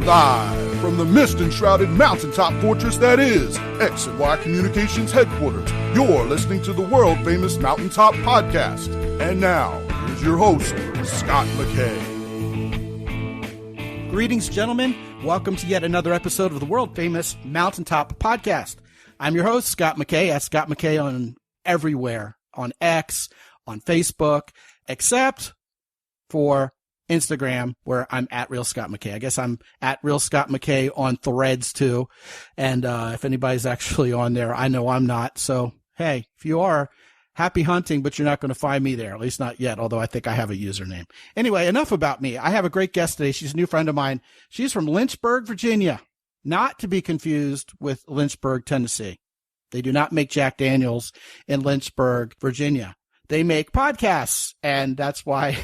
Live from the mist-enshrouded mountaintop fortress that is X and Y Communications headquarters, you're listening to the world-famous Mountaintop Podcast. And now, here's your host, Scot McKay. Greetings, gentlemen. Welcome to yet another episode of the world-famous Mountaintop Podcast. I'm your host, Scot McKay, at Scot McKay on everywhere, on X, on Facebook, except for Instagram, where I'm at Real Scot McKay. I guess I'm at Real Scot McKay on Threads too. And if anybody's actually on there, I know I'm not. So, hey, if you are, happy hunting, but you're not going to find me there, at least not yet, although I think I have a username. Anyway, enough about me. I have a great guest today. She's a new friend of mine. She's from Lynchburg, Virginia, not to be confused with Lynchburg, Tennessee. They do not make Jack Daniels in Lynchburg, Virginia. They make podcasts, and that's why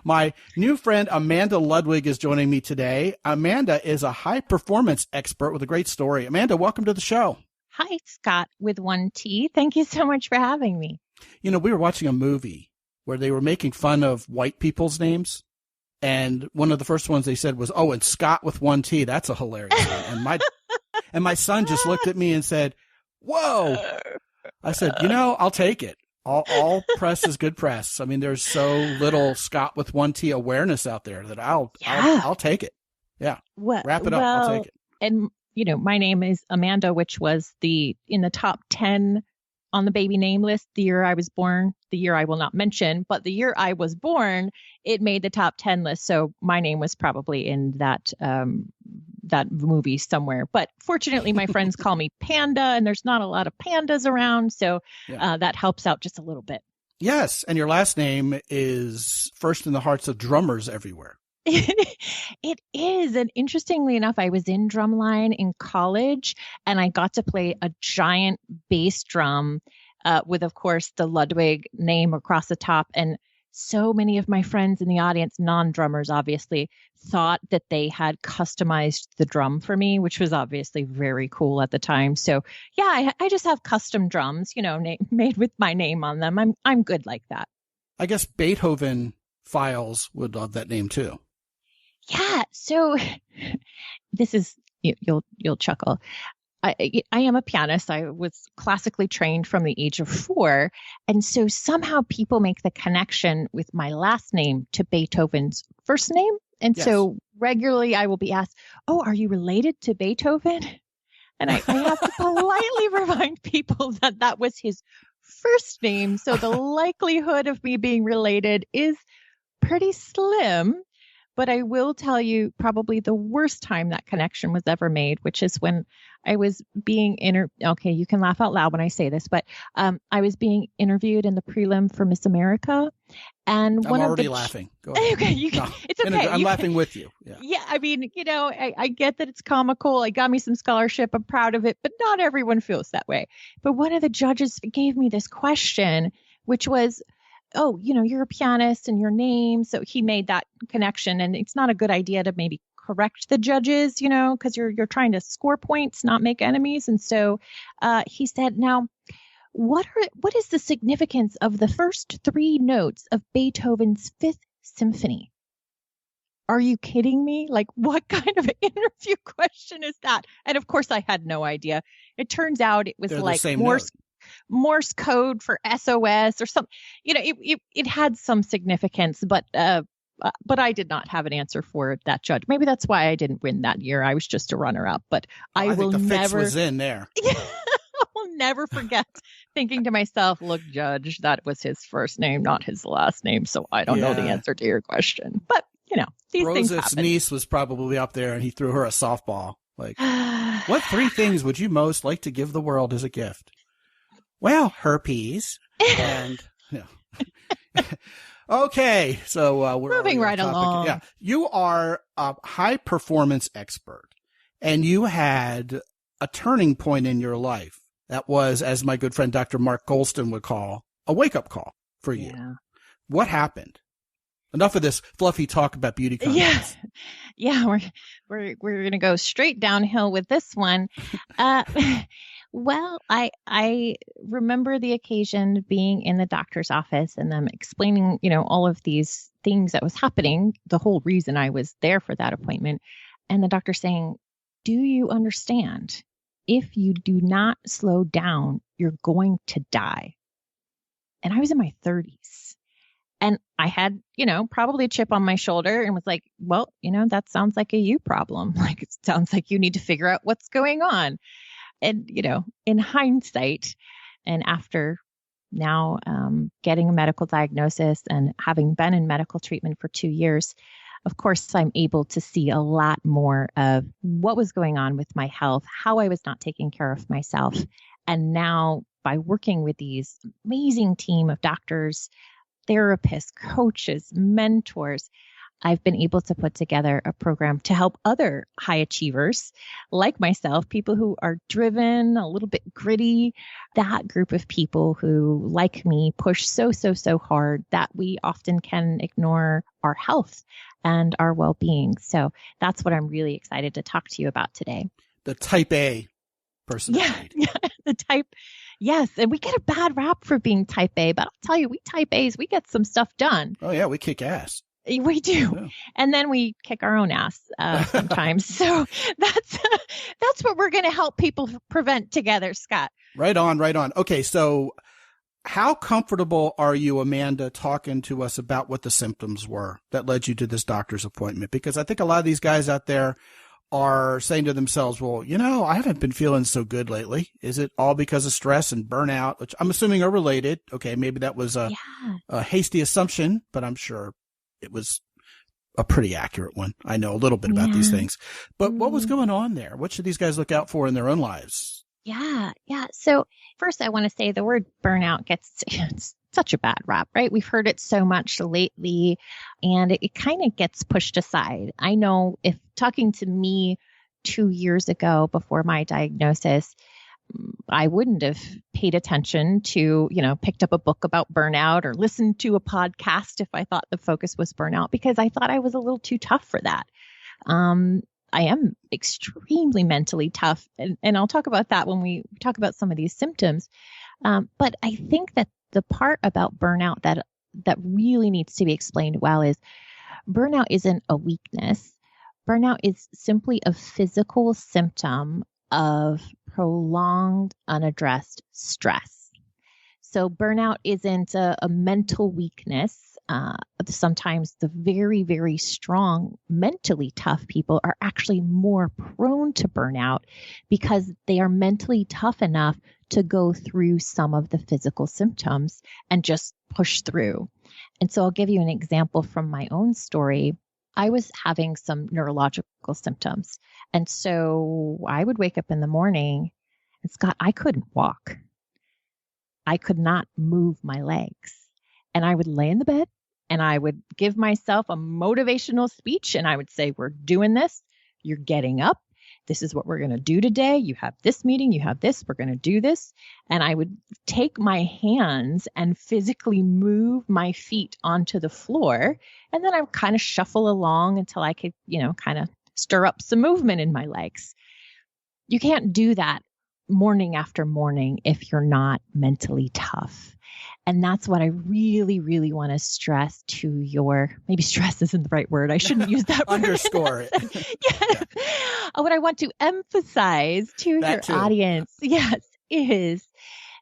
my new friend Amanda Ludwig is joining me today. Amanda is a high-performance expert with a great story. Amanda, welcome to the show. Hi, Scott, with one T. Thank you so much for having me. You know, we were watching a movie where they were making fun of white people's names, and one of the first ones they said was, "Oh, and Scott with one T." That's a hilarious name. And my son just looked at me and said, "Whoa." I said, I'll take it. All press is good press. I mean, there's so little Scott with one T awareness out there that I'll take it. Yeah. Wrap it up. I'll take it. And, my name is Amanda, which was in the top 10 on the baby name list the year I was born, the year I will not mention, but the year I was born, it made the top 10 list. So my name was probably in that movie somewhere. But fortunately, my friends call me Panda, and there's not a lot of pandas around. So that helps out just a little bit. Yes. And your last name is first in the hearts of drummers everywhere. It is. And interestingly enough, I was in drumline in college, and I got to play a giant bass drum with, of course, the Ludwig name across the top. And so many of my friends in the audience, non-drummers obviously, thought that they had customized the drum for me, which was obviously very cool at the time. So yeah, I just have custom drums, made with my name on them. I'm good like that. I guess Beethoven files would love that name too. Yeah. So this is, you'll chuckle. I am a pianist. I was classically trained from the age of 4. And so somehow people make the connection with my last name to Beethoven's first name. And so regularly I will be asked, "Oh, are you related to Beethoven?" And I have to politely remind people that was his first name. So the likelihood of me being related is pretty slim. But I will tell you probably the worst time that connection was ever made, which is when I was being okay, you can laugh out loud when I say this, but I was being interviewed in the prelim for Miss America. And I'm already laughing. Go ahead. Okay, it's okay. I'm laughing with you. Yeah, I mean, I get that it's comical. It got me some scholarship. I'm proud of it, but not everyone feels that way. But one of the judges gave me this question, which was, "Oh, you're a pianist and your name." So he made that connection, and it's not a good idea to maybe correct the judges, because you're trying to score points, not make enemies. And so he said, "Now, what is the significance of the first 3 notes of Beethoven's Fifth Symphony?" Are you kidding me? Like, what kind of interview question is that? And of course, I had no idea. It turns out it was like Morse code for SOS or something. It had some significance, but I did not have an answer for that judge. Maybe that's why I didn't win that year. I was just a runner-up. But I will think the never. Fix was in there. I will never forget thinking to myself, "Look, Judge, that was his first name, not his last name. So I don't know the answer to your question." But these things happen. Rose's niece was probably up there, and he threw her a softball. Like, what 3 things would you most like to give the world as a gift? Well, herpes. And okay, so we're moving right along. Yeah, you are a high performance expert, and you had a turning point in your life that was, as my good friend Dr. Mark Golston would call, a wake up call for you. Yeah. What happened? Enough of this fluffy talk about beauty contests. Yeah, we're gonna go straight downhill with this one. Well, I remember the occasion being in the doctor's office and them explaining, all of these things that was happening, the whole reason I was there for that appointment. And the doctor saying, do you understand? If you do not slow down, you're going to die. And I was in my 30s. And I had, probably a chip on my shoulder and was like, well, that sounds like a you problem. Like, it sounds like you need to figure out what's going on. And, in hindsight, and after now getting a medical diagnosis and having been in medical treatment for 2 years, of course, I'm able to see a lot more of what was going on with my health, how I was not taking care of myself. And now by working with these amazing team of doctors, therapists, coaches, mentors, I've been able to put together a program to help other high achievers like myself, people who are driven, a little bit gritty, that group of people who, like me, push so hard that we often can ignore our health and our well-being. So that's what I'm really excited to talk to you about today. The type A personality. Yeah, the type. Yes. And we get a bad rap for being type A, but I'll tell you, we type A's, we get some stuff done. Oh yeah, we kick ass. We do. Yeah. And then we kick our own ass sometimes. So that's what we're going to help people prevent together, Scott. Right on. Okay. So how comfortable are you, Amanda, talking to us about what the symptoms were that led you to this doctor's appointment? Because I think a lot of these guys out there are saying to themselves, well, I haven't been feeling so good lately. Is it all because of stress and burnout, which I'm assuming are related? Okay. Maybe that was a hasty assumption, but I'm sure it was a pretty accurate one. I know a little bit about these things, but what was going on there? What should these guys look out for in their own lives? Yeah. So first I want to say the word burnout gets such a bad rap, right? We've heard it so much lately and it kind of gets pushed aside. I know if talking to me 2 years ago before my diagnosis, I wouldn't have paid attention to, picked up a book about burnout or listened to a podcast if I thought the focus was burnout, because I thought I was a little too tough for that. I am extremely mentally tough. And I'll talk about that when we talk about some of these symptoms. But I think that the part about burnout that really needs to be explained well is burnout isn't a weakness. Burnout is simply a physical symptom of prolonged, unaddressed stress. So burnout isn't a mental weakness. Sometimes the very, very strong, mentally tough people are actually more prone to burnout because they are mentally tough enough to go through some of the physical symptoms and just push through. And so I'll give you an example from my own story. I was having some neurological symptoms. And so I would wake up in the morning and Scott, I couldn't walk. I could not move my legs. And I would lay in the bed and I would give myself a motivational speech and I would say, we're doing this. You're getting up. This is what we're going to do today. You have this meeting. You have this. We're going to do this. And I would take my hands and physically move my feet onto the floor. And then I would kind of shuffle along until I could, kind of stir up some movement in my legs. You can't do that morning after morning if you're not mentally tough. And that's what I really, really want to stress to maybe stress isn't the right word. I shouldn't use that word. Underscore it. Yes. What I want to emphasize to your audience, is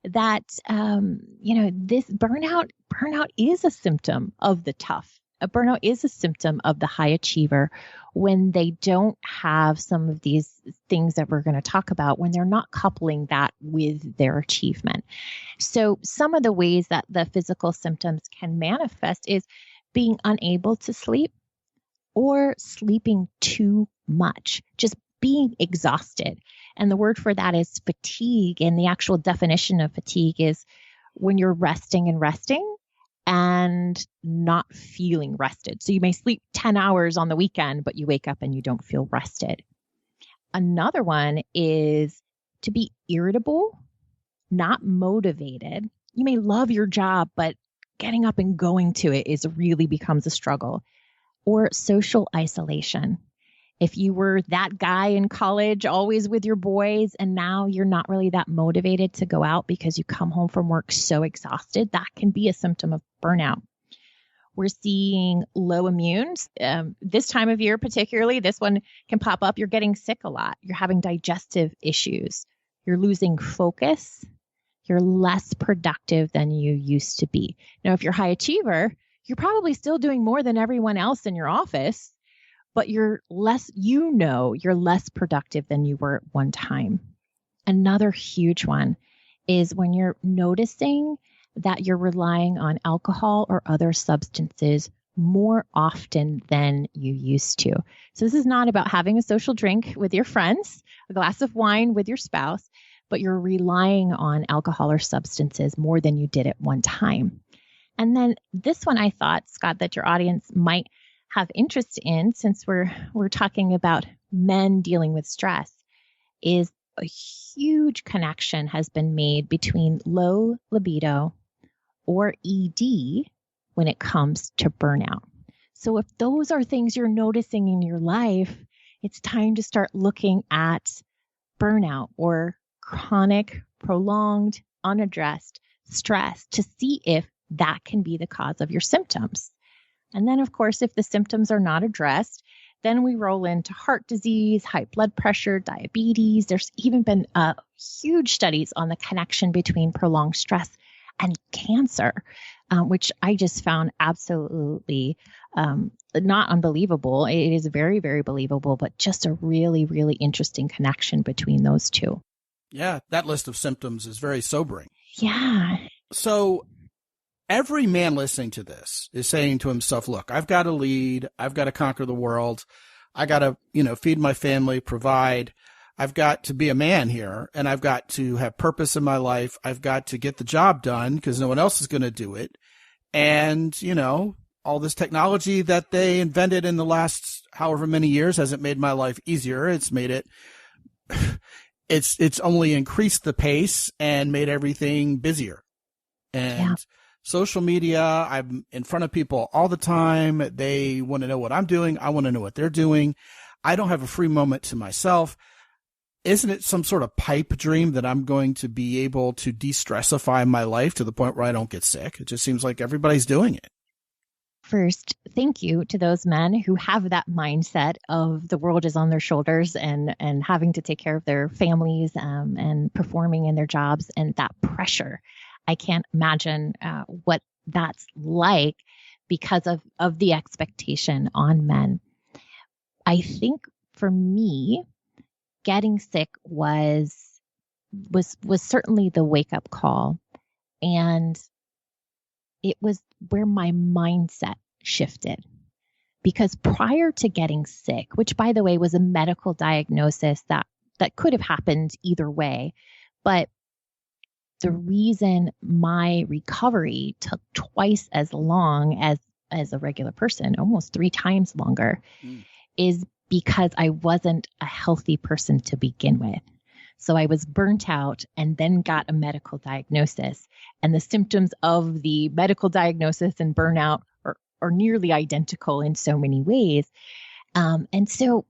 that, this burnout is a symptom of the tough. A burnout is a symptom of the high achiever when they don't have some of these things that we're going to talk about, when they're not coupling that with their achievement. So some of the ways that the physical symptoms can manifest is being unable to sleep or sleeping too much, just being exhausted. And the word for that is fatigue. And the actual definition of fatigue is when you're resting and not feeling rested. So you may sleep 10 hours on the weekend, but you wake up and you don't feel rested. Another one is to be irritable, not motivated. You may love your job, but getting up and going to it really becomes a struggle. Or social isolation. If you were that guy in college, always with your boys, and now you're not really that motivated to go out because you come home from work so exhausted, that can be a symptom of burnout. We're seeing low immunes. This time of year, particularly, this one can pop up. You're getting sick a lot. You're having digestive issues. You're losing focus. You're less productive than you used to be. Now, if you're a high achiever, you're probably still doing more than everyone else in your office, but you're less productive than you were at one time. Another huge one is when you're noticing that you're relying on alcohol or other substances more often than you used to. So this is not about having a social drink with your friends, a glass of wine with your spouse, but you're relying on alcohol or substances more than you did at one time. And then this one, I thought, Scott, that your audience might have interest in, since we're talking about men dealing with stress, is a huge connection has been made between low libido or ED when it comes to burnout. So if those are things you're noticing in your life, it's time to start looking at burnout or chronic, prolonged, unaddressed stress to see if that can be the cause of your symptoms. And then, of course, if the symptoms are not addressed, then we roll into heart disease, high blood pressure, diabetes. There's even been huge studies on the connection between prolonged stress and cancer, which I just found absolutely not unbelievable. It is very, very believable, but just a really, really interesting connection between those two. Yeah, that list of symptoms is very sobering. Yeah. So every man listening to this is saying to himself, look, I've got to lead. I've got to conquer the world. I got to, feed my family, provide. I've got to be a man here, and I've got to have purpose in my life. I've got to get the job done because no one else is going to do it. And, all this technology that they invented in the last however many years hasn't made my life easier. It's made it, it's only increased the pace and made everything busier. And social media, I'm in front of people all the time. They want to know what I'm doing. I want to know what they're doing. I don't have a free moment to myself. Isn't it some sort of pipe dream that I'm going to be able to de-stressify my life to the point where I don't get sick? It just seems like everybody's doing it. First, thank you to those men who have that mindset of the world is on their shoulders and having to take care of their families and performing in their jobs and that pressure. I can't imagine what that's like because of the expectation on men. I think for me, getting sick was certainly the wake-up call. And it was where my mindset shifted. Because prior to getting sick, which by the way was a medical diagnosis that could have happened either way, but the reason my recovery took twice as long as a regular person, almost 3 times longer, is because I wasn't a healthy person to begin with. So I was burnt out and then got a medical diagnosis. And the symptoms of the medical diagnosis and burnout are nearly identical in so many ways. And so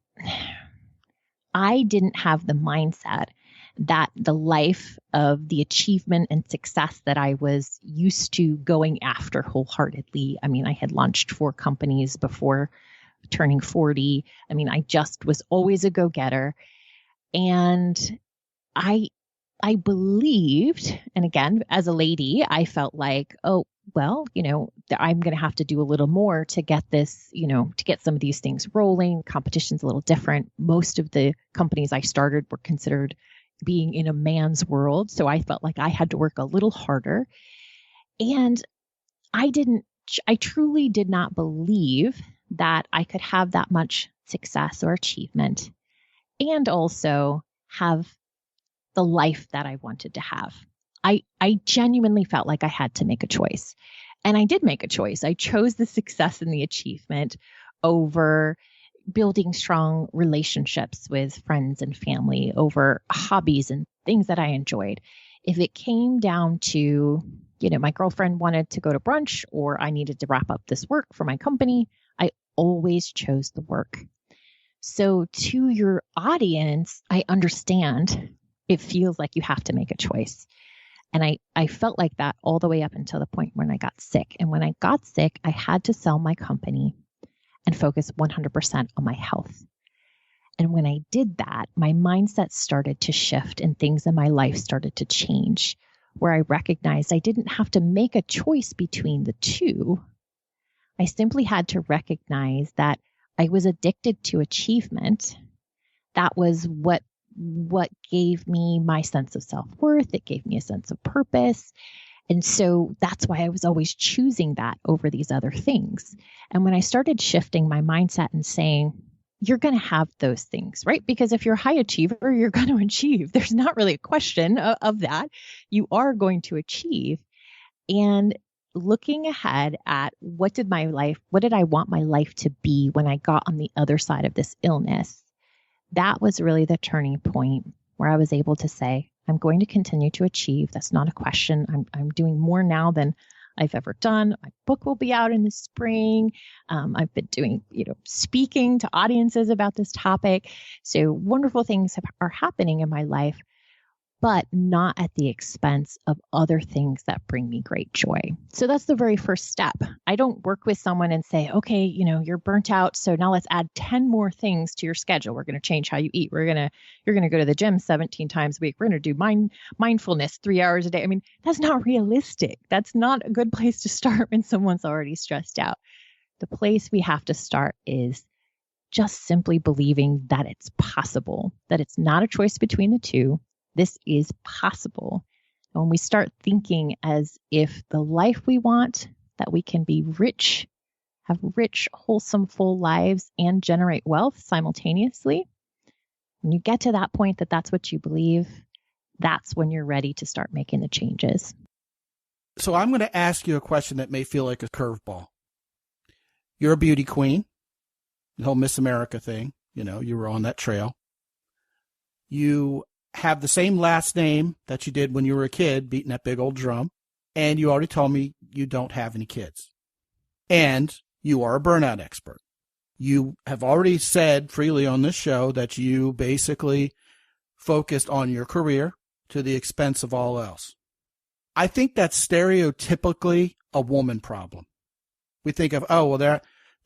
I didn't have the mindset that the life of the achievement and success that I was used to going after wholeheartedly. I mean, I had launched 4 companies before turning 40. I mean, I just was always a go-getter. And I believed, and again, as a lady, I felt like, oh, well, I'm going to have to do a little more to get this, to get some of these things rolling. Competition's a little different. Most of the companies I started were considered being in a man's world. So I felt like I had to work a little harder. And I truly did not believe that I could have that much success or achievement and also have the life that I wanted to have. I genuinely felt like I had to make a choice. And I did make a choice. I chose the success and the achievement over building strong relationships with friends and family, over hobbies and things that I enjoyed. If it came down to, my girlfriend wanted to go to brunch or I needed to wrap up this work for my company, I always chose the work. So to your audience, I understand it feels like you have to make a choice. And I felt like that all the way up until the point when I got sick. And when I got sick, I had to sell my company and focus 100% on my health. And when I did that, my mindset started to shift and things in my life started to change, where I recognized I didn't have to make a choice between the two. I simply had to recognize that I was addicted to achievement. That was what gave me my sense of self-worth. It gave me a sense of purpose. And so that's why I was always choosing that over these other things. And when I started shifting my mindset and saying, you're going to have those things, right? Because if you're a high achiever, you're going to achieve. There's not really a question of that. You are going to achieve. And looking ahead at what did I want my life to be when I got on the other side of this illness? That was really the turning point where I was able to say, I'm going to continue to achieve. That's not a question. I'm doing more now than I've ever done. My book will be out in the spring. I've been doing, speaking to audiences about this topic. So wonderful things are happening in my life, but not at the expense of other things that bring me great joy. So that's the very first step. I don't work with someone and say, okay, you're burnt out, so now let's add 10 more things to your schedule. We're going to change how you eat. You're going to go to the gym 17 times a week. We're going to do mindfulness 3 hours a day. I mean, that's not realistic. That's not a good place to start when someone's already stressed out. The place we have to start is just simply believing that it's possible, that it's not a choice between the two. This is possible. And when we start thinking as if the life we want, that we can be rich, have rich, wholesome, full lives and generate wealth simultaneously, when you get to that point that that's what you believe, that's when you're ready to start making the changes. So I'm going to ask you a question that may feel like a curveball. You're a beauty queen, the whole Miss America thing, you were on that trail. You have the same last name that you did when you were a kid, beating that big old drum. And you already told me you don't have any kids. And you are a burnout expert. You have already said freely on this show that you basically focused on your career to the expense of all else. I think that's stereotypically a woman problem. We think of,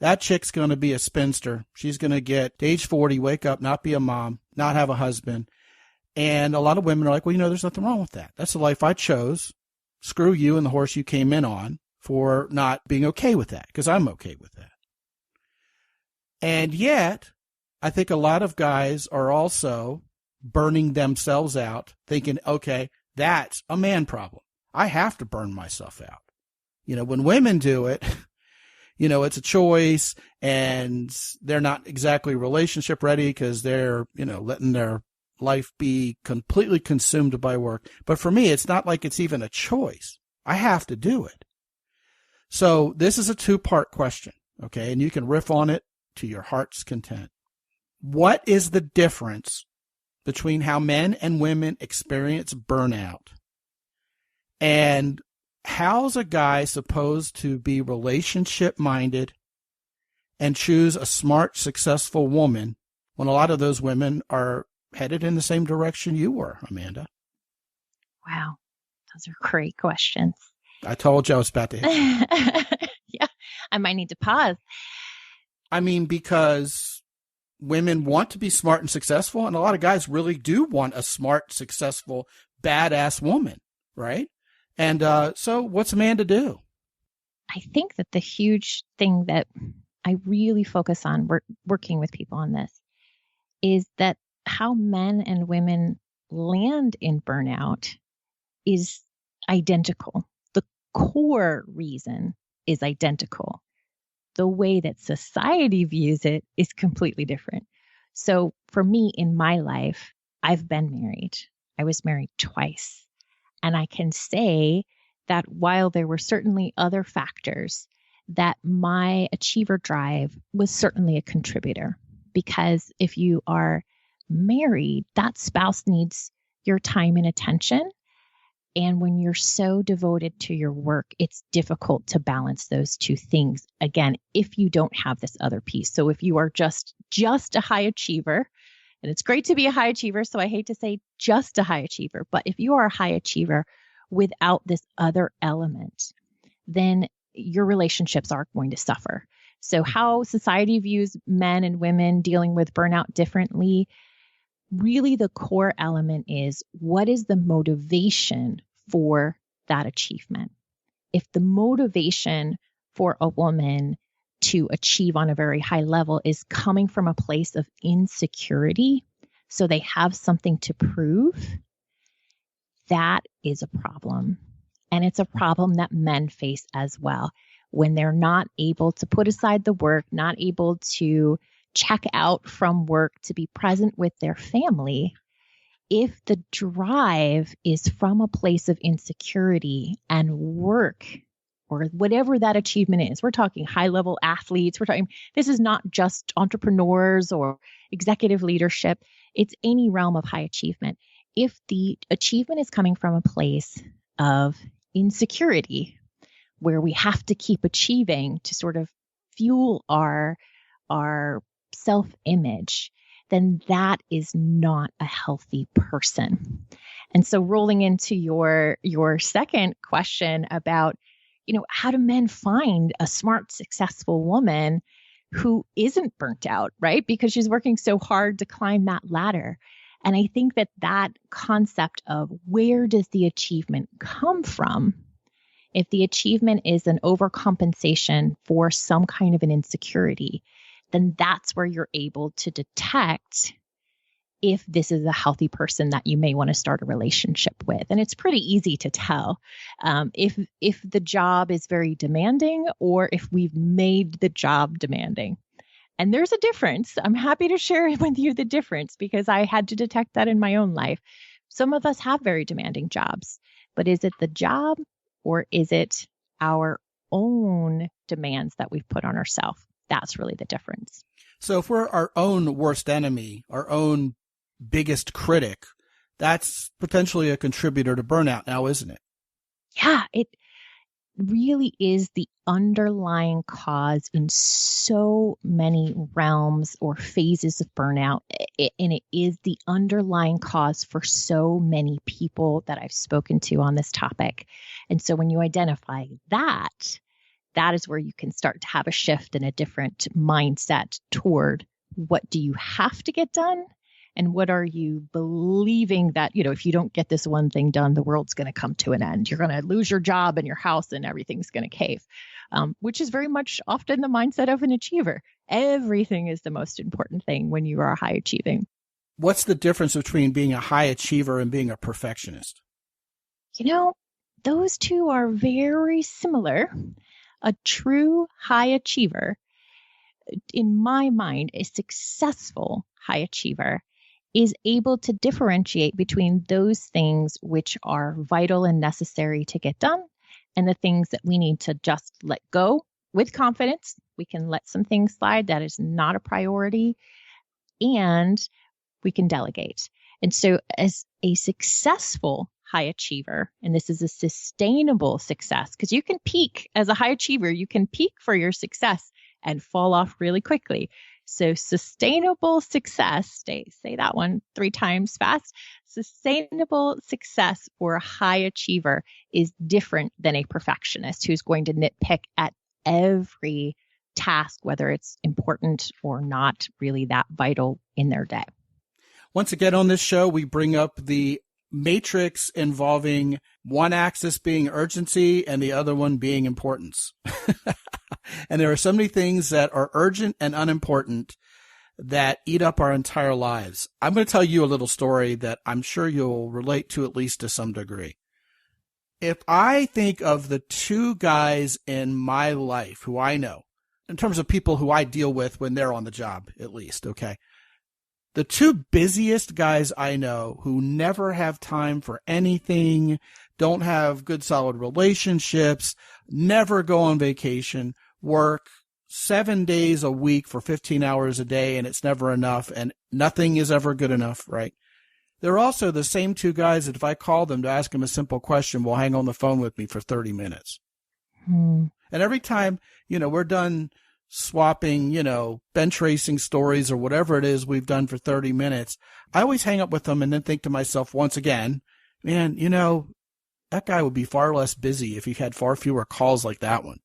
that chick's going to be a spinster. She's going to get to age 40, wake up, not be a mom, not have a husband. And a lot of women are like, there's nothing wrong with that. That's the life I chose. Screw you and the horse you came in on for not being okay with that, because I'm okay with that. And yet, I think a lot of guys are also burning themselves out, thinking, okay, that's a man problem. I have to burn myself out. When women do it, it's a choice, and they're not exactly relationship ready because they're, letting their life be completely consumed by work. But for me, it's not like it's even a choice. I have to do it. So this is a two-part question, okay? And you can riff on it to your heart's content. What is the difference between how men and women experience burnout? And how's a guy supposed to be relationship-minded and choose a smart, successful woman when a lot of those women are headed in the same direction you were, Amanda? Wow. Those are great questions. I told you I was about to hit you. Yeah, I might need to pause. I mean, because women want to be smart and successful, and a lot of guys really do want a smart, successful, badass woman, right? And so what's Amanda do? I think that the huge thing that I really focus on working with people on this is that how men and women land in burnout is identical. The core reason is identical. The way that society views it is completely different. So for me in my life, I've been married. I was married twice. And I can say that while there were certainly other factors, that my achiever drive was certainly a contributor. Because if you are married, that spouse needs your time and attention. And when you're so devoted to your work, it's difficult to balance those two things. Again, if you don't have this other piece. So if you are just a high achiever, and it's great to be a high achiever, so I hate to say just a high achiever, but if you are a high achiever without this other element, then your relationships are going to suffer. So how society views men and women dealing with burnout differently, really the core element is, what is the motivation for that achievement? If the motivation for a woman to achieve on a very high level is coming from a place of insecurity, so they have something to prove, that is a problem. And it's a problem that men face as well. When they're not able to put aside the work, not able to check out from work to be present with their family, if the drive is from a place of insecurity and work, or whatever that achievement is, we're talking high-level athletes, this is not just entrepreneurs or executive leadership, it's any realm of high achievement. If the achievement is coming from a place of insecurity, where we have to keep achieving to sort of fuel our self-image, then that is not a healthy person. And so rolling into your second question about, how do men find a smart, successful woman who isn't burnt out, right? Because she's working so hard to climb that ladder. And I think that concept of where does the achievement come from? If the achievement is an overcompensation for some kind of an insecurity, then that's where you're able to detect if this is a healthy person that you may want to start a relationship with. And it's pretty easy to tell if the job is very demanding or if we've made the job demanding. And there's a difference. I'm happy to share with you the difference because I had to detect that in my own life. Some of us have very demanding jobs, but is it the job or is it our own demands that we've put on ourselves? That's really the difference. So if we're our own worst enemy, our own biggest critic, that's potentially a contributor to burnout now, isn't it? Yeah, it really is the underlying cause in so many realms or phases of burnout. And it is the underlying cause for so many people that I've spoken to on this topic. And so when you identify that is where you can start to have a shift and a different mindset toward what do you have to get done and what are you believing that, if you don't get this one thing done, the world's going to come to an end. You're going to lose your job and your house and everything's going to cave, which is very much often the mindset of an achiever. Everything is the most important thing when you are high achieving. What's the difference between being a high achiever and being a perfectionist? Those two are very similar. A true high achiever, in my mind, a successful high achiever, is able to differentiate between those things which are vital and necessary to get done and the things that we need to just let go with confidence. We can let some things slide. That is not a priority. And we can delegate. And so as a successful high achiever, and this is a sustainable success, because you can peak as a high achiever, you can peak for your success and fall off really quickly. So sustainable success, say that one 3 times fast. Sustainable success for a high achiever is different than a perfectionist who's going to nitpick at every task, whether it's important or not really that vital in their day. Once again on this show, we bring up the matrix involving one axis being urgency and the other one being importance. And there are so many things that are urgent and unimportant that eat up our entire lives. I'm going to tell you a little story that I'm sure you'll relate to at least to some degree. If I think of the 2 guys in my life who I know, in terms of people who I deal with when they're on the job, at least, okay? The 2 busiest guys I know who never have time for anything, don't have good solid relationships, never go on vacation, work 7 days a week for 15 hours a day, and it's never enough, and nothing is ever good enough, right? They're also the same 2 guys that if I call them to ask them a simple question, will hang on the phone with me for 30 minutes. And every time, we're done swapping, bench racing stories or whatever it is we've done for 30 minutes, I always hang up with them and then think to myself once again, man, that guy would be far less busy if he had far fewer calls like that one.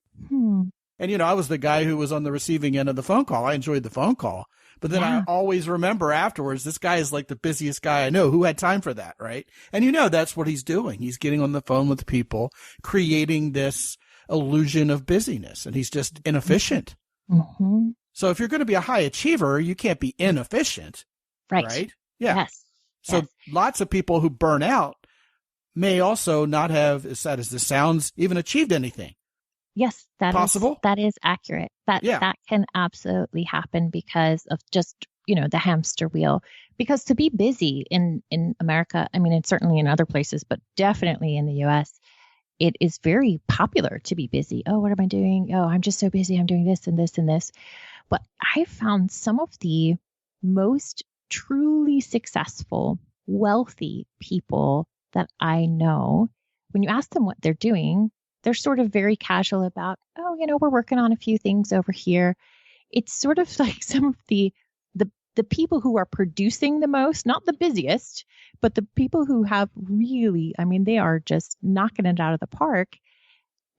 And, I was the guy who was on the receiving end of the phone call. I enjoyed the phone call. But then I always remember afterwards, this guy is like the busiest guy I know. Who had time for that, right? And that's what he's doing. He's getting on the phone with people, creating this illusion of busyness, and he's just inefficient. Mm-hmm. So if you're going to be a high achiever, you can't be inefficient. Right? Yeah. Yes. So lots of people who burn out may also not have, as sad as this sounds, even achieved anything. Yes, possible. That is accurate. That can absolutely happen because of just, the hamster wheel. Because to be busy in America, I mean, and certainly in other places, but definitely in the US, it is very popular to be busy. Oh, what am I doing? Oh, I'm just so busy. I'm doing this and this and this. But I found some of the most truly successful, wealthy people that I know, when you ask them what they're doing, they're sort of very casual about, oh, we're working on a few things over here. It's sort of like some of the people who are producing the most, not the busiest, but the people who have really, I mean, they are just knocking it out of the park,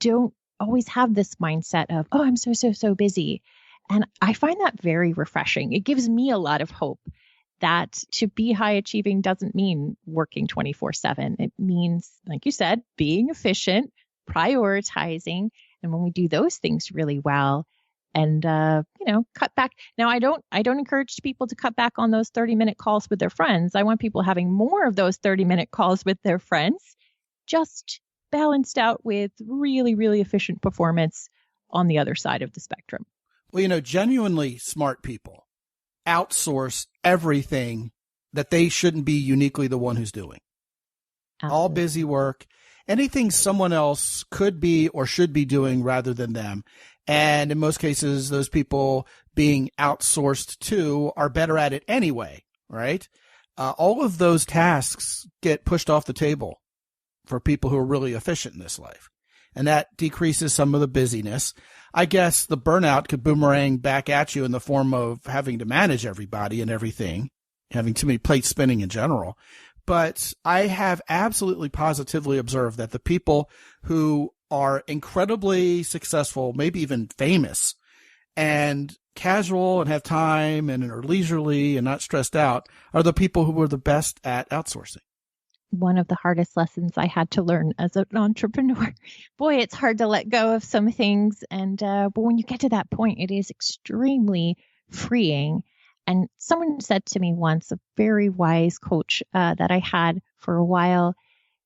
don't always have this mindset of, oh, I'm so busy. And I find that very refreshing. It gives me a lot of hope that to be high achieving doesn't mean working 24/7. It means, like you said, being efficient, prioritizing. And when we do those things really well and, cut back. Now, I don't encourage people to cut back on those 30-minute calls with their friends. I want people having more of those 30-minute calls with their friends, just balanced out with really, really efficient performance on the other side of the spectrum. Well, genuinely smart people outsource everything that they shouldn't be uniquely the one who's doing. Absolutely. All busy work, anything someone else could be or should be doing rather than them. And in most cases, those people being outsourced to are better at it anyway, right? All of those tasks get pushed off the table for people who are really efficient in this life. And that decreases some of the busyness. I guess the burnout could boomerang back at you in the form of having to manage everybody and everything, having too many plates spinning in general. But I have absolutely positively observed that the people who are incredibly successful, maybe even famous, and casual and have time and are leisurely and not stressed out are the people who are the best at outsourcing. One of the hardest lessons I had to learn as an entrepreneur. Boy, it's hard to let go of some things. And but when you get to that point, it is extremely freeing. And someone said to me once, a very wise coach that I had for a while,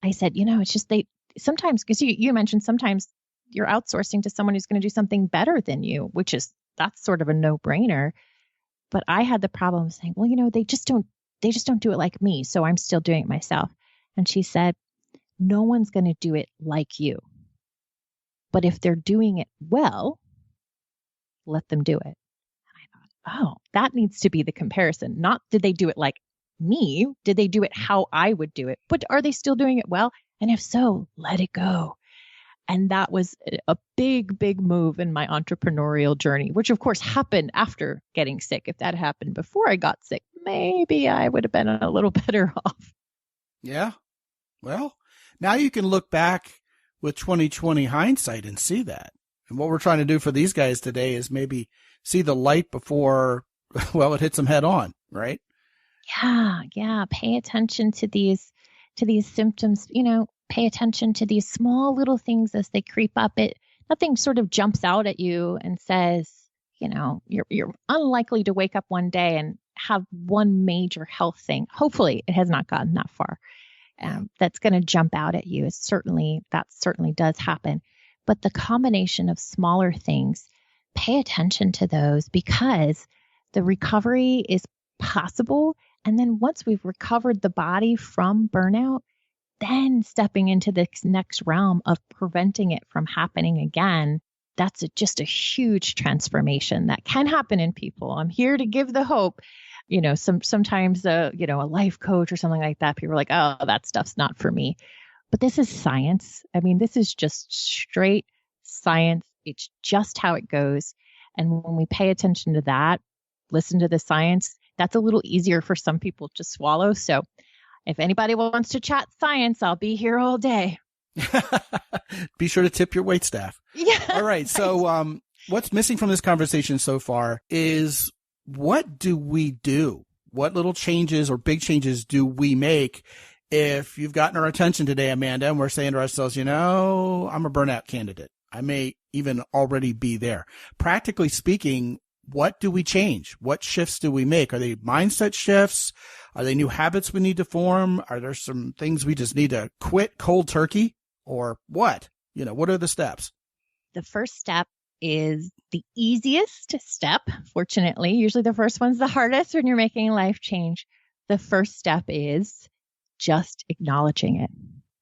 I said, it's just sometimes, because you mentioned sometimes you're outsourcing to someone who's going to do something better than you, that's sort of a no-brainer. But I had the problem saying, well, they just don't do it like me. So I'm still doing it myself. And she said, no one's going to do it like you. But if they're doing it well, let them do it. And I thought, oh, that needs to be the comparison. Not did they do it like me? Did they do it how I would do it? But are they still doing it well? And if so, let it go. And that was a big, big move in my entrepreneurial journey, which of course happened after getting sick. If that happened before I got sick, maybe I would have been a little better off. Yeah. Well, now you can look back with 2020 hindsight and see that. And what we're trying to do for these guys today is maybe see the light before, it hits them head on, right? Yeah. Pay attention to these symptoms, pay attention to these small little things as they creep up. Nothing sort of jumps out at you and says, you're unlikely to wake up one day and have one major health thing. Hopefully it has not gotten that far. That's going to jump out at you. That certainly does happen. But the combination of smaller things, pay attention to those because the recovery is possible. And then once we've recovered the body from burnout, then stepping into this next realm of preventing it from happening again, that's just a huge transformation that can happen in people. I'm here to give the hope. Sometimes a life coach or something like that, people are like, oh, that stuff's not for me. But this is science. I mean, this is just straight science. It's just how it goes. And when we pay attention to that, listen to the science, that's a little easier for some people to swallow. So if anybody wants to chat science, I'll be here all day. Be sure to tip your waitstaff. Yeah. All right. So, what's missing from this conversation so far is, what do we do? What little changes or big changes do we make if you've gotten our attention today, Amanda, and we're saying to ourselves, I'm a burnout candidate. I may even already be there. Practically speaking, what do we change? What shifts do we make? Are they mindset shifts? Are they new habits we need to form? Are there some things we just need to quit cold turkey, or what? What are the steps? The first step is the easiest step. Fortunately, usually the first one's the hardest when you're making a life change. The first step is just acknowledging it.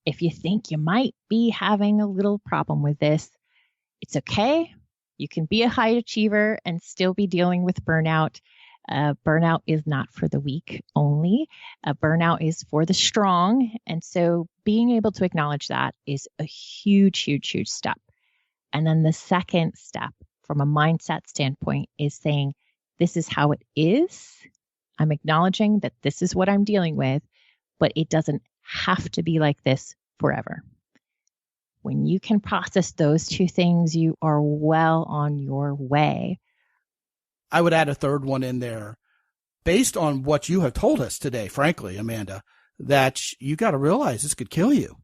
If you think you might be having a little problem with this, it's okay. You can be a high achiever and still be dealing with burnout. Burnout is not for the weak only. Burnout is for the strong. And so being able to acknowledge that is a huge, huge, huge step. And then the second step from a mindset standpoint is saying, this is how it is. I'm acknowledging that this is what I'm dealing with, but it doesn't have to be like this forever. When you can process those two things, you are well on your way. I would add a third one in there. Based on what you have told us today, frankly, Amanda, that you got to realize this could kill you.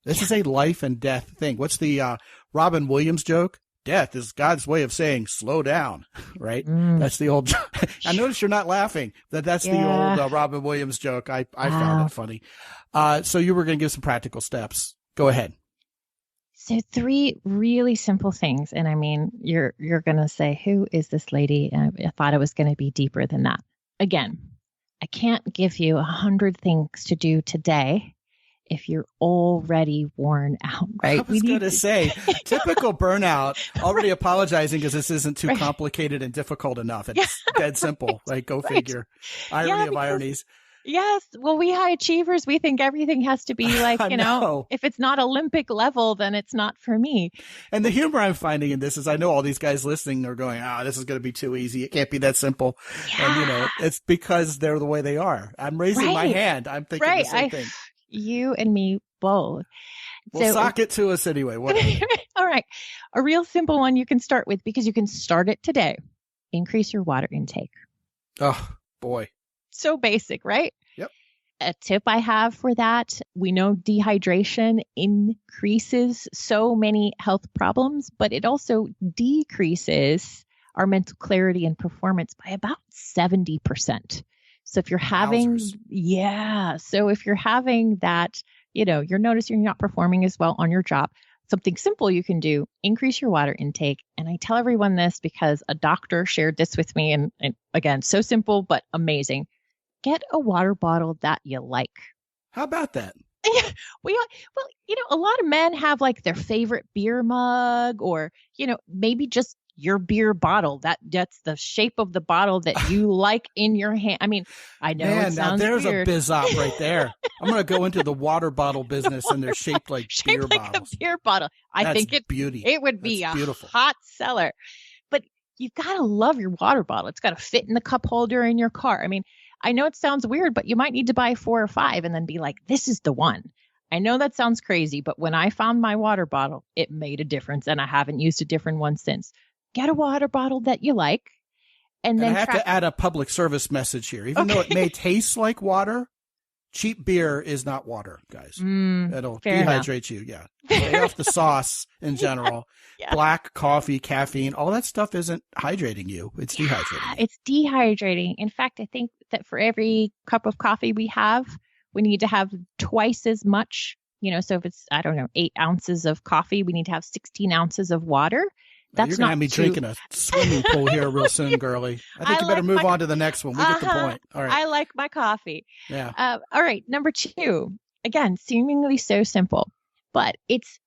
This is a life and death thing. What's the Robin Williams joke? Death is God's way of saying slow down, right? That's the old joke. I notice you're not laughing. That's the old Robin Williams joke. I found it funny. So you were going to give some practical steps. Go ahead. So 3 really simple things. And I mean, you're going to say, who is this lady? And I thought it was going to be deeper than that. Again, I can't give you 100 things to do today if you're already worn out, right? I was going to say, typical burnout, already apologizing because this isn't too complicated and difficult enough. It's dead simple, right? Go figure. Irony of ironies. Yes. Well, we high achievers, we think everything has to be like, if it's not Olympic level, then it's not for me. And the humor I'm finding in this is I know all these guys listening are going, this is going to be too easy. It can't be that simple. Yeah. And, it's because they're the way they are. I'm raising my hand. I'm thinking the same thing. You and me both. Well, sock it to us anyway. All right. A real simple one you can start with, because you can start it today. Increase your water intake. Oh, boy. So basic, right? Yep. A tip I have for that, we know dehydration increases so many health problems, but it also decreases our mental clarity and performance by about 70%. So if you're having, so if you're having that, you're noticing you're not performing as well on your job, something simple you can do, increase your water intake. And I tell everyone this because a doctor shared this with me. And again, so simple, but amazing. Get a water bottle that you like. How about that? Well, a lot of men have like their favorite beer mug, or, maybe just your beer bottle. That's the shape of the bottle that you like in your hand. I mean, I know it sounds now there's weird. A biz op right there. I'm going to go into the water bottle business, and they're shaped like beer bottles. A beer bottle. I think beauty. It would be a hot seller. But you've got to love your water bottle. It's got to fit in the cup holder in your car. I mean, I know it sounds weird, but you might need to buy 4 or 5 and then be like, this is the one. I know that sounds crazy, but when I found my water bottle, it made a difference, and I haven't used a different one since. Get a water bottle that you like. And then I have to add a public service message here. Even though it may taste like water, cheap beer is not water, guys. It'll dehydrate you. Yeah. Stay off the sauce in general. Black coffee, caffeine, all that stuff isn't hydrating you. It's dehydrating you. It's dehydrating. In fact, I think that for every cup of coffee we have, we need to have twice as much. So if it's, 8 ounces of coffee, we need to have 16 ounces of water. That's You're going to have me drinking a swimming pool here real soon, girlie. I think you better move on to the next one. We get the point. All right. I like my coffee. Yeah. All right. Number 2, again, seemingly so simple, but it's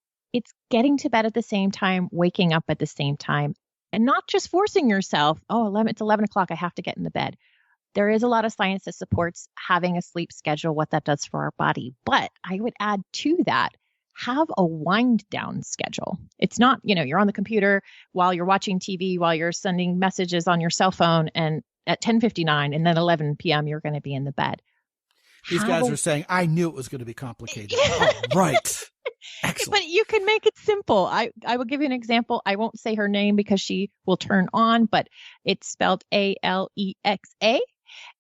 getting to bed at the same time, waking up at the same time, and not just forcing yourself. It's 11 o'clock. I have to get in the bed. There is a lot of science that supports having a sleep schedule, what that does for our body. But I would add to that, have a wind down schedule. It's not, you're on the computer while you're watching TV, while you're sending messages on your cell phone, and at 10:59 and then 11 p.m., you're going to be in the bed. These guys are saying, I knew it was going to be complicated. Oh, right. Excellent. But you can make it simple. I will give you an example. I won't say her name because she will turn on, but it's spelled Alexa.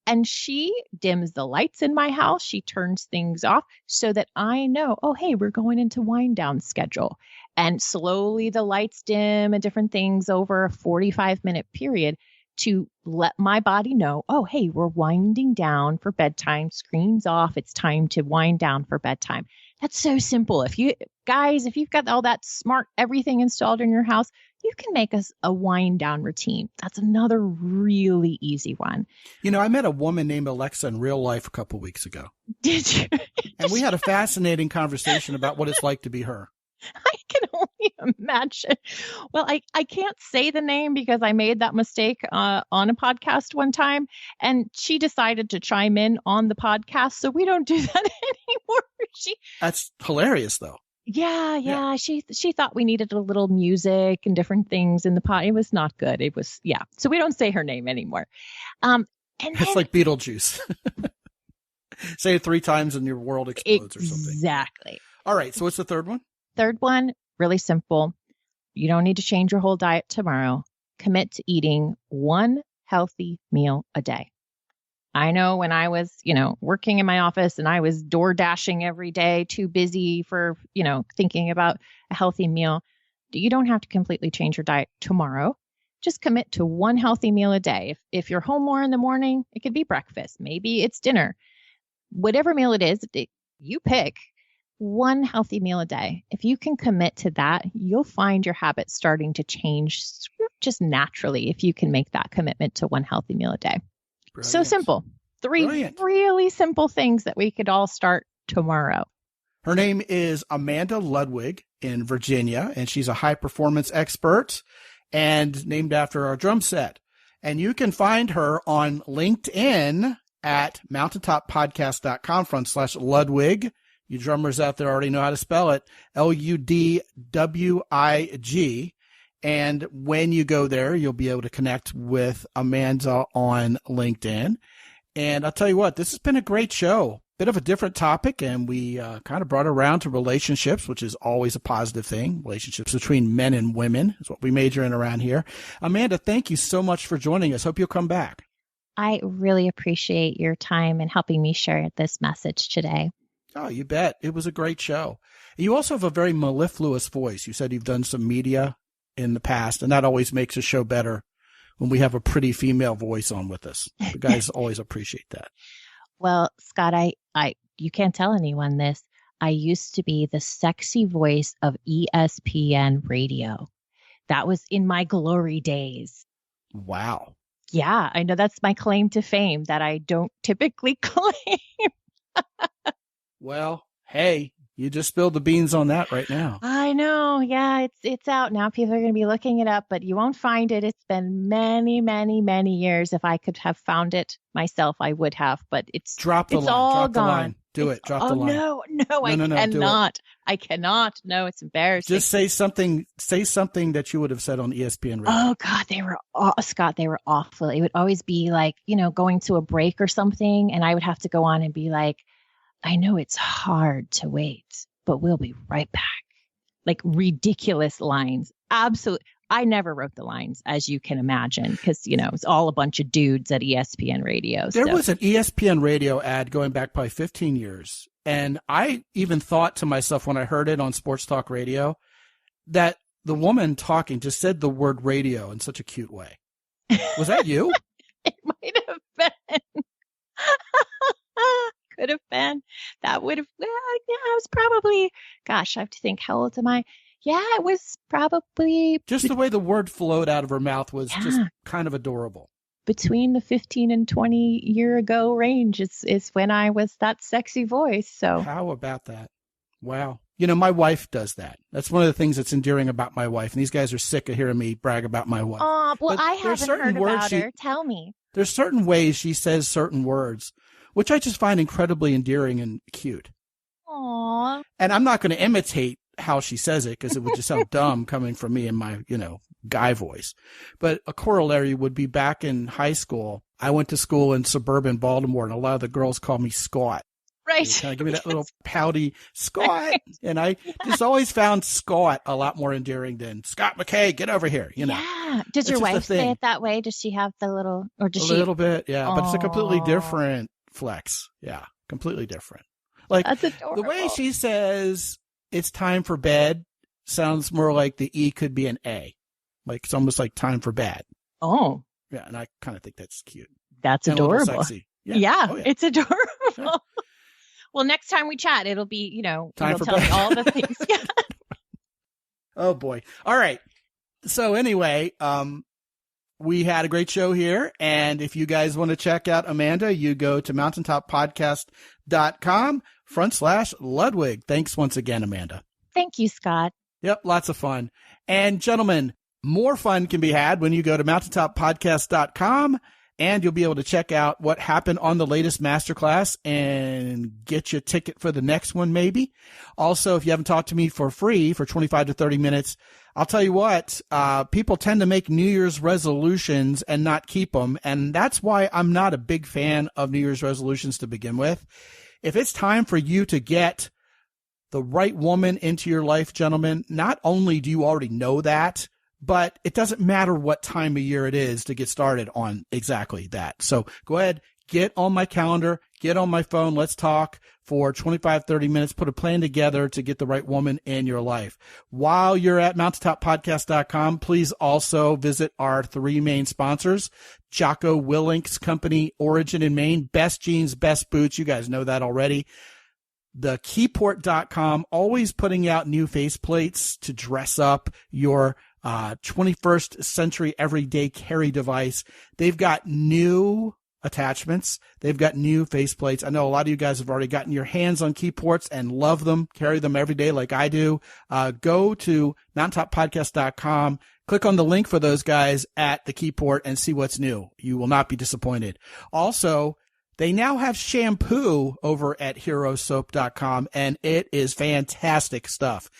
And she dims the lights in my house. She turns things off so that I know, oh, hey, we're going into wind down schedule. And slowly the lights dim and different things over a 45-minute period to let my body know, oh, hey, we're winding down for bedtime. Screens off. It's time to wind down for bedtime. That's so simple. If you've got all that smart everything installed in your house, you can make us a wind down routine. That's another really easy one. I met a woman named Alexa in real life a couple weeks ago. Did you? And we had a fascinating conversation about what it's like to be her. I can only imagine. Well, I can't say the name because I made that mistake on a podcast one time, and she decided to chime in on the podcast, so we don't do that anymore. That's hilarious, though. Yeah. She thought we needed a little music and different things in the pod. It was not good. It was, yeah. So we don't say her name anymore. It's like Beetlejuice. Say it 3 times and your world explodes or something. Exactly. All right. So what's the third one? Third one, really simple. You don't need to change your whole diet tomorrow. Commit to eating one healthy meal a day. I know when I was, working in my office and I was door dashing every day, too busy for, thinking about a healthy meal. You don't have to completely change your diet tomorrow. Just commit to one healthy meal a day. If you're home more in the morning, it could be breakfast. Maybe it's dinner. Whatever meal it is, you pick. One healthy meal a day. If you can commit to that, you'll find your habits starting to change just naturally if you can make that commitment to one healthy meal a day. Brilliant. So simple. 3 really simple things that we could all start tomorrow. Her name is Amanda Ludwig in Virginia, and she's a high performance expert and named after our drum set. And you can find her on LinkedIn at mountaintoppodcast.com/Ludwig. You drummers out there already know how to spell it, Ludwig. And when you go there, you'll be able to connect with Amanda on LinkedIn. And I'll tell you what, this has been a great show. Bit of a different topic, and we kind of brought it around to relationships, which is always a positive thing. Relationships between men and women is what we major in around here. Amanda, thank you so much for joining us. Hope you'll come back. I really appreciate your time and helping me share this message today. Oh, you bet. It was a great show. You also have a very mellifluous voice. You said you've done some media in the past, and that always makes a show better when we have a pretty female voice on with us. The guys always appreciate that. Well, Scott, you can't tell anyone this. I used to be the sexy voice of ESPN radio. That was in my glory days. Wow. Yeah, I know that's my claim to fame that I don't typically claim. Well, hey, you just spilled the beans on that right now. I know. Yeah, it's out now. People are going to be looking it up, but you won't find it. It's been many, many, many years. If I could have found it myself, I would have, but it's all gone. The line. Do it. Drop the line. No, I cannot. I cannot. No, it's embarrassing. Just say something that you would have said on ESPN radio. Oh God, Scott, they were awful. It would always be like, going to a break or something, and I would have to go on and be like, I know it's hard to wait, but we'll be right back. Like ridiculous lines. Absolutely. I never wrote the lines, as you can imagine, because, it's all a bunch of dudes at ESPN radio. There was an ESPN radio ad going back probably 15 years. And I even thought to myself when I heard it on Sports Talk Radio that the woman talking just said the word radio in such a cute way. Was that you? It might have been. Could have been. That would have, I was probably, gosh, I have to think, how old am I? Yeah, it was probably. Just the way the word flowed out of her mouth was just kind of adorable. Between the 15 and 20 year ago range is when I was that sexy voice. So how about that? Wow. My wife does that. That's one of the things that's endearing about my wife. And these guys are sick of hearing me brag about my wife. Oh, well, I haven't heard about her. Tell me. There's certain ways she says certain words, which I just find incredibly endearing and cute. Aww. And I'm not going to imitate how she says it because it would just sound dumb coming from me in my, guy voice. But a corollary would be back in high school. I went to school in suburban Baltimore, and a lot of the girls called me Scot. Right. Right. Kind of give me that little pouty Scot. And I just always found Scot a lot more endearing than Scot McKay, get over here, you know. Yeah. Does your It's just a wife say thing. it that way? Does she have the little, or does A she? little bit, yeah. But it's a completely Aw. different flex. Yeah, completely different. Like That's adorable. the way she says it's time for bed sounds more like the E could be an A. Like it's almost like time for bed. Oh, Yeah, and I kind of think that's cute. that's And a little adorable. sexy. Yeah, Oh, yeah. it's adorable. Yeah. Well, next time we chat, it'll be, Time you'll for tell me bed. all the things. Yeah. Oh boy. All right. So anyway, we had a great show here. And if you guys want to check out Amanda, you go to mountaintoppodcast.com/Ludwig. Thanks once again, Amanda. Thank you, Scott. Yep. Lots of fun. And gentlemen, more fun can be had when you go to mountaintoppodcast.com, and you'll be able to check out what happened on the latest masterclass and get you a ticket for the next one, maybe. Also, if you haven't talked to me for free for 25 to 30 minutes, I'll tell you what, people tend to make New Year's resolutions and not keep them. And that's why I'm not a big fan of New Year's resolutions to begin with. If it's time for you to get the right woman into your life, gentlemen, not only do you already know that, but it doesn't matter what time of year it is to get started on exactly that. So go ahead, get on my calendar, get on my phone. Let's talk for 25, 30 minutes, put a plan together to get the right woman in your life. While you're at mountaintoppodcast.com, please also visit our three main sponsors, Jocko Willink's company, Origin in Maine, best jeans, best boots. You guys know that already. The keyport.com, always putting out new faceplates to dress up your 21st century everyday carry device. They've got new attachments. They've got new faceplates. I know a lot of you guys have already gotten your hands on keyports and love them, carry them every day like I do. Go to mountaintoppodcast.com, click on the link for those guys at the keyport and see what's new. You will not be disappointed. Also, they now have shampoo over at herosoap.com, and it is fantastic stuff.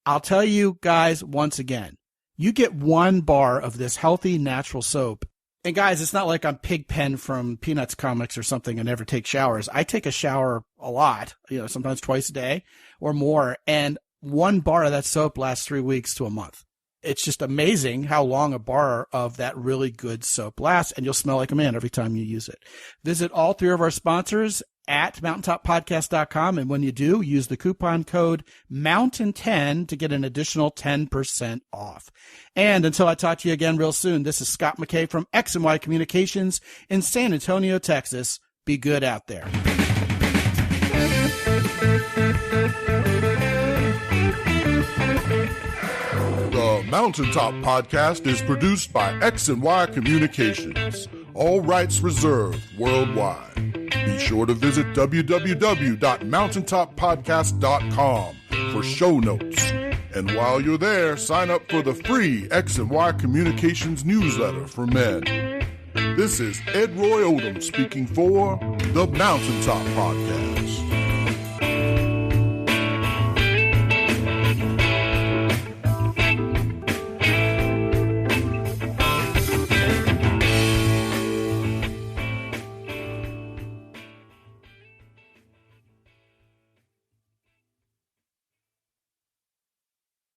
I'll tell you guys once again, you get one bar of this healthy, natural soap. And guys, it's not like I'm Pigpen from Peanuts comics or something and never take showers. I take a shower a lot, sometimes twice a day or more. And one bar of that soap lasts 3 weeks to a month. It's just amazing how long a bar of that really good soap lasts, and you'll smell like a man every time you use it. Visit all three of our sponsors at mountaintoppodcast.com, and when you do, use the coupon code MOUNTAIN10 to get an additional 10% off. And until I talk to you again real soon, this is Scot McKay from X&Y Communications in San Antonio, Texas. Be good out there. The Mountaintop Podcast is produced by X&Y Communications. All rights reserved worldwide. Be sure to visit www.mountaintoppodcast.com for show notes. And while you're there, sign up for the free X&Y Communications newsletter for men. This is Ed Roy Odom speaking for the Mountaintop Podcast.